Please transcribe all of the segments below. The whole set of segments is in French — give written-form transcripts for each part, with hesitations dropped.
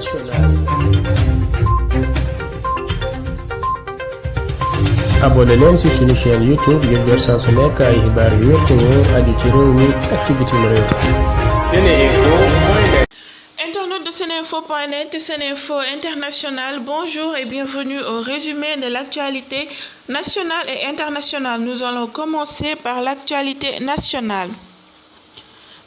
internationale. abonné leen ci suñu chaîne YouTube ngir jot saa su nekk ay xibaar yu wér te wóor aju ci réew mi ak ci bitim réew. Seneinfo.net. Internautes de Seneinfo.net, Seneinfo International, bonjour et bienvenue au résumé de l'actualité nationale et internationale. Nous allons commencer par l'actualité nationale.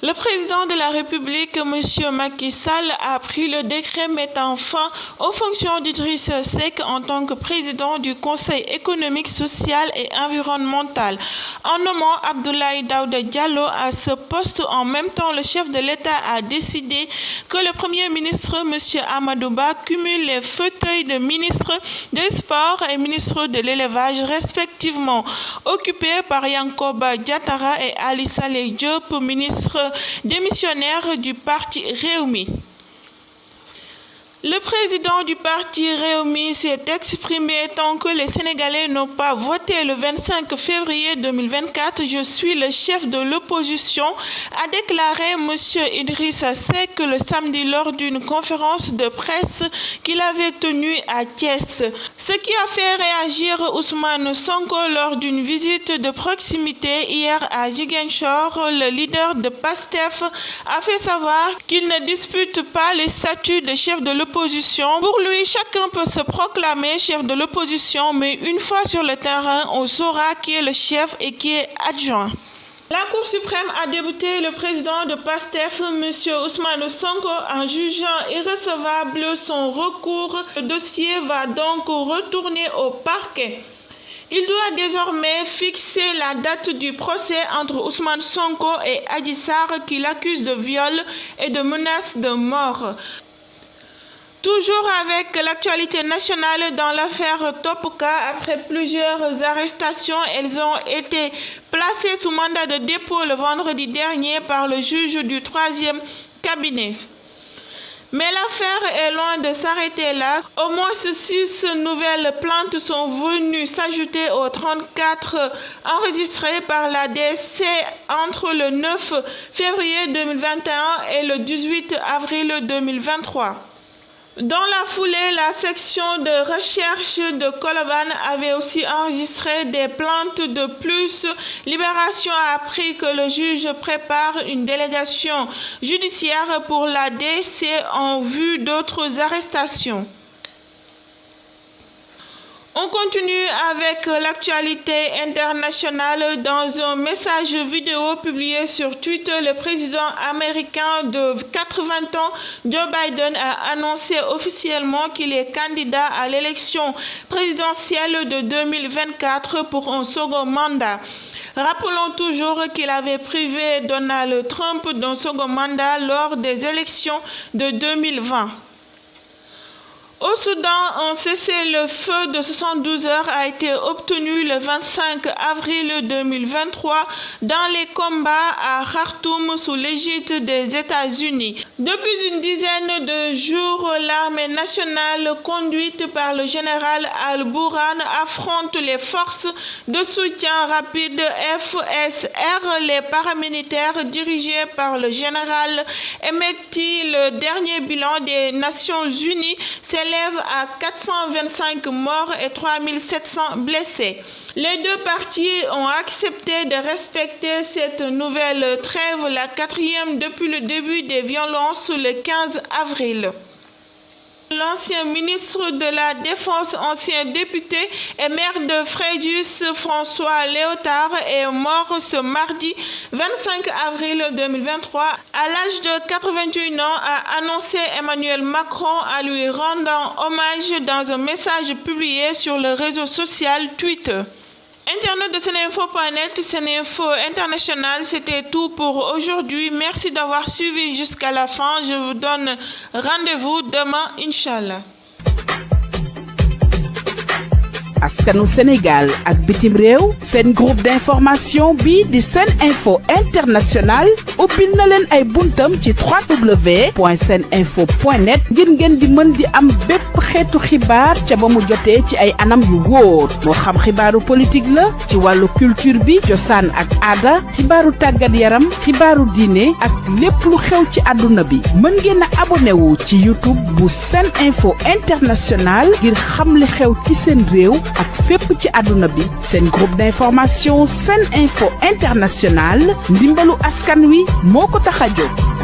Le président de la République, M. Macky Sall, a pris le décret mettant fin aux fonctions d'Idriss Seck en tant que président du Conseil économique, social et environnemental, en nommant Abdoulaye Daouda Diallo à ce poste. En même temps, le chef de l'État a décidé que le Premier ministre, M. Amadou Ba, cumule les fauteuils de ministre des Sports et ministre de l'Élevage, respectivement, occupés par Yankoba Diattara et Ali Saleh Diop, ministre démissionnaire du parti Rewmi. Le président du parti Rewmi s'est exprimé tant que les Sénégalais n'ont pas voté le 25 février 2024. Je suis le chef de l'opposition, a déclaré M. Idrissa Seck le samedi lors d'une conférence de presse qu'il avait tenue à Thiès. Ce qui a fait réagir Ousmane Sonko lors d'une visite de proximité hier à Ziguinchor. Le leader de PASTEF a fait savoir qu'il ne dispute pas les statuts de chef de l'opposition. Pour lui, chacun peut se proclamer chef de l'opposition, mais une fois sur le terrain, on saura qui est le chef et qui est adjoint. La Cour suprême a débuté le président de PASTEF, M. Ousmane Sonko, en jugeant irrecevable son recours. Le dossier va donc retourner au parquet. Il doit désormais fixer la date du procès entre Ousmane Sonko et Adji Sarr, qui l'accuse de viol et de menaces de mort. Toujours avec l'actualité nationale dans l'affaire Topka, après plusieurs arrestations, elles ont été placées sous mandat de dépôt le vendredi dernier par le juge du 3e cabinet. Mais l'affaire est loin de s'arrêter là. Au moins 6 nouvelles plaintes sont venues s'ajouter aux 34 enregistrées par la DC entre le 9 février 2021 et le 18 avril 2023. Dans la foulée, la section de recherche de Colobane avait aussi enregistré des plaintes de plus. Libération a appris que le juge prépare une délégation judiciaire pour la DC en vue d'autres arrestations. On continue avec l'actualité internationale. Dans un message vidéo publié sur Twitter, le président américain de 80 ans, Joe Biden, a annoncé officiellement qu'il est candidat à l'élection présidentielle de 2024 pour un second mandat. Rappelons toujours qu'il avait privé Donald Trump d'un second mandat lors des élections de 2020. Au Soudan, un cessez-le-feu de 72 heures a été obtenu le 25 avril 2023 dans les combats à Khartoum sous l'égide des États-Unis. Depuis une dizaine de jours, l'armée nationale conduite par le général Al-Bourhan affronte les forces de soutien rapide FSR. Les paramilitaires dirigés par le général Hemedti. Le dernier bilan des Nations Unies s'élève à 425 morts et 3700 blessés. Les deux parties ont accepté de respecter cette nouvelle trêve, la 4e depuis le début des violences le 15 avril. L'ancien ministre de la Défense, ancien député et maire de Fréjus, François Léotard, est mort ce mardi 25 avril 2023 à l'âge de 81 ans, a annoncé Emmanuel Macron en lui rendant hommage dans un message publié sur le réseau social Twitter. Internautes de Seneinfo.net, Seneinfo International, c'était tout pour aujourd'hui. Merci d'avoir suivi jusqu'à la fin. Je vous donne rendez-vous demain, Inch'Allah. askanu Sénégal ak bitim réew seen groupe d'information bi di Sen Info International ubbil na leen ay buntam ci www.seninfo.net ngir ngeen di mën di am bépp xeetu xibaar ca ba mu jotee ci ay anam yu wóor moo xam xibaaru politique la ci wàllu culture bi cosaan ak aada xibaaru tàggat yaram xibaaru diine ak lépp lu xew ci àdduna bi mën ngeen a abonné wu ci YouTube bu Sen Info International ngir xam li xew ci seen réew ak fépp ci àdduna bi seen groupe d'information Sen Info International ndimbalu askan wi moo ko tax a jóg.